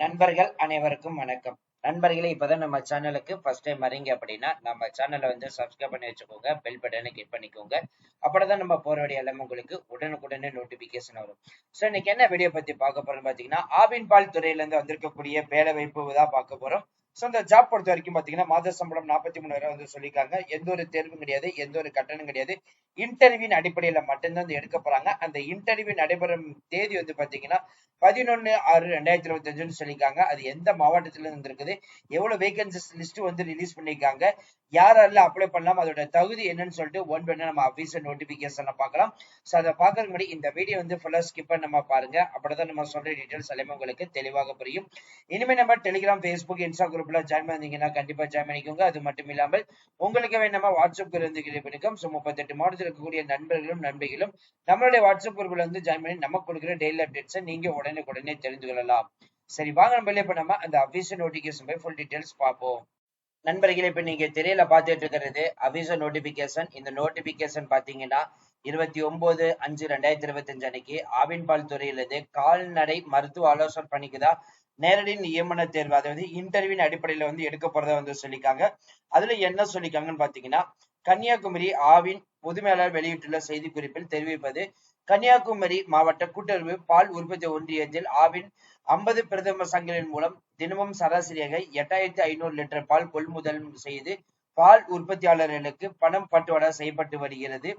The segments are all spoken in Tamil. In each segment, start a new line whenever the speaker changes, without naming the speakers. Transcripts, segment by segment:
நண்பர்கள் அனைவருக்கும் வணக்கம். நண்பர்களே, இப்பதான் நம்ம சேனலுக்கு ஃபர்ஸ்ட் டைம் வரீங்க அப்படின்னா நம்ம சேனலை வந்து சப்ஸ்கிரைப் பண்ணி வச்சுக்கோங்க, பெல் பட்டனை கிளிக் பண்ணிக்கோங்க. அப்படிதான் நம்ம போற வீடியோ எல்லாமே உங்களுக்கு உடனுக்குடனே நோட்டிபிகேஷன் வரும். ஸோ இன்னைக்கு என்ன வீடியோ பத்தி பார்க்க போறோம்னு பாத்தீங்கன்னா, ஆவின் பால் துறையில இருந்து வந்திருக்கக்கூடிய வேலை வாய்ப்பு தான் பார்க்க போறோம். ஸோ இந்த ஜாப் பொறுத்த வரைக்கும் பாத்தீங்கன்னா மாத சம்பளம் 43,000 வந்து சொல்லியிருக்காங்க. எந்த ஒரு தேர்வும் கிடையாது, எந்த ஒரு கட்டணம் கிடையாது. இன்டர்வியூ அடிப்படையில மட்டும்தான் வந்து எடுக்க போறாங்க. அந்த இன்டர்வியூ நடைபெறும் தேதி வந்து பாத்தீங்கன்னா 11/6/2025 சொல்லியிருக்காங்க. அது எந்த மாவட்டத்துல இருந்து இருக்குது, எவ்வளவு வேகன்சிஸ் லிஸ்ட் வந்து ரிலீஸ் பண்ணிருக்காங்க, யாரெல்லாம் அப்ளை பண்ணலாம், அதோட தகுதி என்னன்னு சொல்லிட்டு ஒன் பை நம்ம அபிஷியல் நோட்டிபிகேஷன்ல பார்க்கலாம். ஸோ அதை பார்க்கறதுக்கு முன்னாடி இந்த வீடியோ வந்து ஃபுல்லா ஸ்கிப் பண்ண நம்ம பாருங்க. அப்படிதான் நம்ம சொல்ற டீடைல்ஸ் எல்லாமே உங்களுக்கு தெளிவாக புரியும். இனிமே நம்ம டெலிகிராம், ஃபேஸ்புக், இன்ஸ்டா குரூப்ல ஜாயின் பண்ணீங்கன்னா கண்டிப்பா ஜாயின் பண்ணிக்கோங்க. அது மட்டும் இல்லாமல் உங்களுக்கு வேணுமா வாட்ஸ்அப் இருந்து கிடைக்கும். ஸோ 38 மாவட்டத்தில் இருக்கக்கூடிய நண்பர்களும் நண்பிகளும் நம்மளுடைய வாட்ஸ்அப் குரூப்ல வந்து ஜாயின் பண்ணி நமக்கு கொடுக்குற டெய்லி அப்டேட்ஸை நீங்க உடனே தெரிந்து கொள்ளலாம். சரி, வாங்க நம்ம இப்ப நம்ம அந்த அபிஷியல் நோட்டிபிகேஷன் போய் ஃபுல் டீடைல்ஸ் பார்ப்போம். நண்பர்களே, இப்ப நீங்க திரையில பார்த்துட்டு இருக்கிறது அபிஷியல் நோட்டிபிகேஷன். இந்த நோட்டிபிகேஷன் பாத்தீங்கன்னா 29/5/2025 அன்னைக்கு ஆவின் பால் துறையிலிருந்து கால்நடை மருத்துவ ஆலோசனை பணிக்குதான் நேரடி நியமன தேர்வு, அதாவது இன்டர்வியூ அடிப்படையில வந்து எடுக்க போறதா வந்து சொல்லியிருக்காங்க. அதுல என்ன சொல்லியிருக்காங்கன்னு பாத்தீங்கன்னா, கன்னியாகுமரி ஆவின் பொதுமேலாளர் வெளியிட்டுள்ள செய்தி குறிப்பில் தெரிவிப்பது, கன்னியாகுமரி மாவட்ட கூட்டுறவு பால் உற்பத்தி ஒன்றியத்தில் ஆவின் 50 பிரதம சங்கங்களின் மூலம் தினமும் சராசரியாக 8,500 லிட்டர் பால் கொள்முதல் செய்து பால் உற்பத்தியாளர்களுக்கு பணம் பட்டுவாடா செய்யப்பட்டு வருகிறது.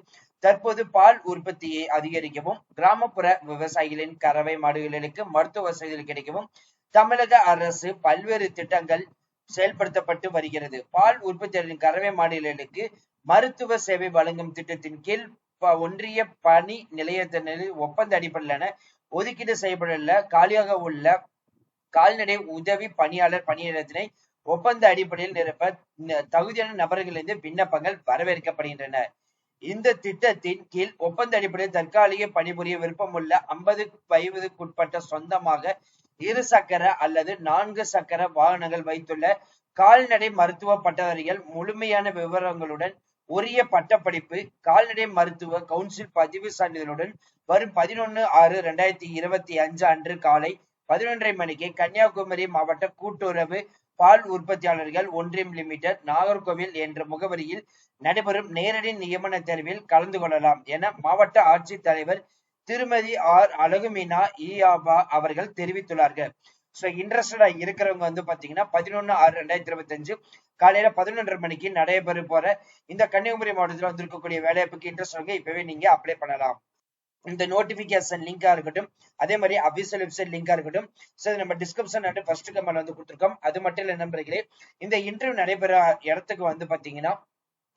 தற்போது பால் உற்பத்தியை அதிகரிக்கவும், கிராமப்புற விவசாயிகளின் கறவை மாடுகளுக்கு மருத்துவ வசதிகள் கிடைக்கவும் தமிழக அரசு பல்வேறு திட்டங்கள் செயல்படுத்தப்பட்டு வருகிறது. பால் உற்பத்தியாளரின் கறவை மாடுகளுக்கு மருத்துவ சேவை வழங்கும் திட்டத்தின் கீழ் ஒன்றிய பணி நிலையத்தினர் ஒப்பந்த அடிப்படையிலான ஒதுக்கீடு செய்யப்பட்டுள்ள காலியாக உள்ள கால்நடை உதவி பணியாளர் பணியிடத்தினை ஒப்பந்த அடிப்படையில் நிரப்ப தகுதியான நபர்களிலிருந்து விண்ணப்பங்கள் வரவேற்கப்படுகின்றன. இந்த திட்டத்தின் கீழ் ஒப்பந்த அடிப்படையில் தற்காலிக பணிபுரிய விருப்பமுள்ள 50 வயதுக்குட்பட்ட சொந்தமாக 2 சக்கர அல்லது 4 சக்கர வாகனங்கள் வைத்துள்ள கால்நடை மருத்துவ பட்டதாரிகள் முழுமையான விவரங்களுடன் உரிய பட்டப்படிப்பு, கால்நடை மருத்துவ கவுன்சில் பதிவு சான்றிதழுடன் வரும் 11/6/2025 அன்று காலை 11:30 மணிக்கு கன்னியாகுமரி மாவட்ட கூட்டுறவு பால் உற்பத்தியாளர்கள் ஒன்றியம் லிமிடெட், நாகர்கோவில் என்ற முகவரியில் நடைபெறும் நேரடி நியமன தேர்வில் கலந்து கொள்ளலாம் என மாவட்ட ஆட்சித்தலைவர் திருமதி ஆர் அழகுமீனா ஈயாபா அவர்கள் தெரிவித்துள்ளார்கள். ஸோ இன்ட்ரெஸ்டடா இருக்கிறவங்க வந்து பாத்தீங்கன்னா 11/6/2025 காலையில 11:30 மணிக்கு நடைபெற போற இந்த கன்னியாகுமரி மாவட்டத்தில் வந்து இருக்கக்கூடிய வேலைவாய்ப்புக்கு இன்ட்ரெஸ்ட் இப்பவே நீங்க அப்ளை பண்ணலாம். இந்த நோட்டிபிகேஷன் லிங்கா இருக்கட்டும், அதே மாதிரி அபிஷியல் வெப்சைட் லிங்கா இருக்கட்டும், சோ நம்ம டிஸ்கிரிப்ஷன் அண்ட் ஃபர்ஸ்ட் கமெண்ட் வந்து கொடுத்துருக்கோம். அது மட்டும் இல்ல நண்பர்களே, இந்த இன்டர்வியூ நடைபெற இடத்துக்கு வந்து பாத்தீங்கன்னா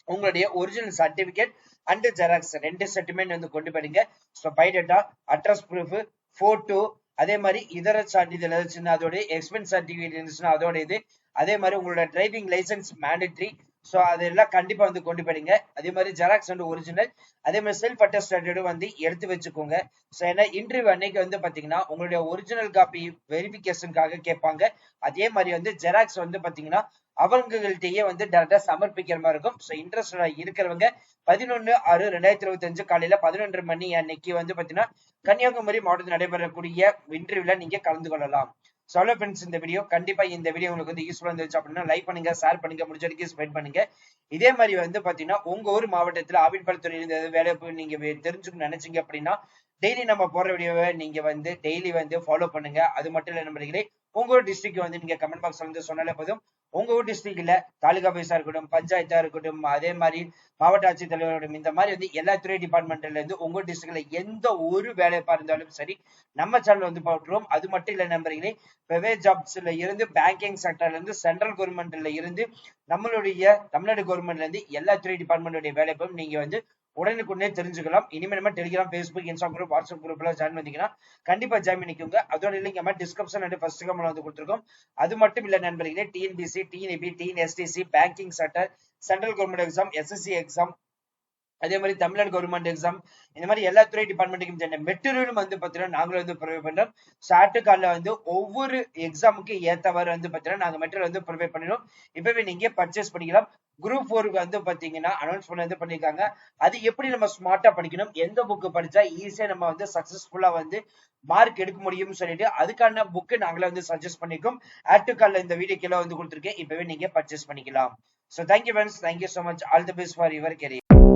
உங்களுடைய original certificate and xerox 2 settlement வந்து கொண்டு போயிடுங்க. So biodata, address proof, photo, அதே மாதிரி இதர சான்றிதழ் இருந்துச்சுன்னா அதோட, எக்ஸ்பென்ஸ் சர்டிபிகேட் இருந்துச்சுன்னா அதோட இது, அதே மாதிரி உங்களோட டிரைவிங் லைசன்ஸ் மேண்டேட்டரி. ஸோ அதெல்லாம் கண்டிப்பா வந்து கொண்டு போயிடுங்க. அதே மாதிரி ஜெராக்ஸ் அண்ட் ஒரிஜினல், அதே மாதிரி செல்ஃப் அட்டஸ்டேடும் வந்து எடுத்து வச்சுக்கோங்க. ஸோ ஏன்னா இன்டர்வியூ அன்னைக்கு வந்து பாத்தீங்கன்னா உங்களுடைய ஒரிஜினல் காப்பி வெரிஃபிகேஷனுக்காக கேட்பாங்க. அதே மாதிரி வந்து ஜெராக்ஸ் வந்து பாத்தீங்கன்னா அவங்கள்ட்டயே வந்து டேரக்டா சமர்ப்பிக்கிற மாதிரி இருக்கும். ஸோ இன்ட்ரெஸ்டா இருக்கிறவங்க 11/6/2025 காலையில 11:30 மணி அன்னைக்கு வந்து பாத்தீங்கன்னா கன்னியாகுமரி மாவட்டத்தில் நடைபெறக்கூடிய இன்டர்வியூல நீங்க கலந்து கொள்ளலாம். சொல்ல ஃப்ரெண்ட்ஸ், இந்த வீடியோ கண்டிப்பா இந்த வீடியோ உங்களுக்கு வந்து யூஸ்ஃபுல்லா இருந்துச்சு அப்படின்னா லைக் பண்ணுங்க, ஷேர் பண்ணுங்க, முடிஞ்ச வரைக்கும் ஸ்ப்ரெட் பண்ணுங்க. இதே மாதிரி வந்து பாத்தீங்கன்னா உங்க ஊர் மாவட்டத்துல ஆவின் பால் துறையில வேலைவாய்ப்பு நீங்க தெரிஞ்சுக்கணும்னு நினைச்சீங்க அப்படின்னா டெய்லி நம்ம போற வீடியோவை நீங்க வந்து டெய்லி வந்து ஃபாலோ பண்ணுங்க. அது மட்டும் இல்ல நண்பர்களே, உங்க ஊர் டிஸ்ட்ரிக்ட் வந்து நீங்க கமெண்ட் பாக்ஸ் வந்து சொன்னாலே போதும். உங்க ஊர் டிஸ்ட்ரிக்ட்ல தாலுகா ஆபீஸா இருக்கட்டும், பஞ்சாயத்தா இருக்கட்டும், அதே மாதிரி மாவட்ட ஆட்சித்தலைவரும், இந்த மாதிரி வந்து எல்லா துறை டிபார்ட்மெண்ட்ல இருந்து உங்க டிஸ்ட்ரிக்ட்ல எந்த ஒரு வேலைப்பா இருந்தாலும் சரி நம்ம சேனல் வந்து போட்டுருவோம். அது மட்டும் இல்ல நண்பர்களே, பிரைவேட் ஜாப்ஸ்ல இருந்து பேங்கிங் செக்டர்ல இருந்து சென்ட்ரல் கவர்மெண்ட்ல இருந்து நம்மளுடைய தமிழ்நாடு கவர்மெண்ட்ல இருந்து எல்லா துறை டிபார்ட்மெண்ட்டுடைய வேலைப்பும் நீங்க வந்து உடனுக்குடனே தெரிஞ்சுக்கலாம். இனிமே நம்ம Telegram, Facebook, Insta group, WhatsApp குரூப்ல ஜாயின் பண்ணீங்கன்னா கண்டிப்பா ஜாயின் பண்ணிக்கோங்க. அதோட லிங்க் நம்ம டிஸ்கிரிப்ஷன் அண்ட் ஃபர்ஸ்ட் கமெண்ட்ல வந்து கொடுத்துருக்கோம். அது மட்டும் இல்ல நண்பர்களே, TNPSC, TNEB, TNSTC, banking sector, central government exam, SSC exam, அதே மாதிரி தமிழ்நாடு கவர்மெண்ட் எக்ஸாம் இந்த மாதிரி எல்லா துறை டிபார்ட்மெண்ட்டுக்கும் சேர்ந்த மெட்டீரியலும் வந்து பாத்தீங்கன்னா நாங்களும் வந்து ப்ரொவைட் பண்றோம். ஆட்டுக்கால்ல வந்து ஒவ்வொரு எக்ஸாமுக்கு ஏத்தவாறு வந்து பாத்தீங்கன்னா நாங்க மெட்டீரியல் வந்து ப்ரொவைட் பண்ணிடுவோம். இப்பவே நீங்க பர்ச்சேஸ் பண்ணிக்கலாம். குரூப் 4 வந்து பாத்தீங்கன்னா அனௌன்ஸ்மெண்ட் வந்து பண்ணிருக்காங்க. அது எப்படி நம்ம ஸ்மார்ட்டா படிக்கணும், எந்த புக் படிச்சா ஈஸியா நம்ம வந்து சக்சஸ்ஃபுல்லா வந்து மார்க் எடுக்க முடியும்னு சொல்லிட்டு அதுக்கான புக் நாங்களே வந்து சஜஸ்ட் பண்ணிருக்கோம். ஆட்டுக்கால்ல இந்த வீடியோ கீழே வந்து கொடுத்துருக்கேன். இப்பவே நீங்க பர்ச்சேஸ் பண்ணிக்கலாம். So thank you friends, thank you so much, all the best for your career.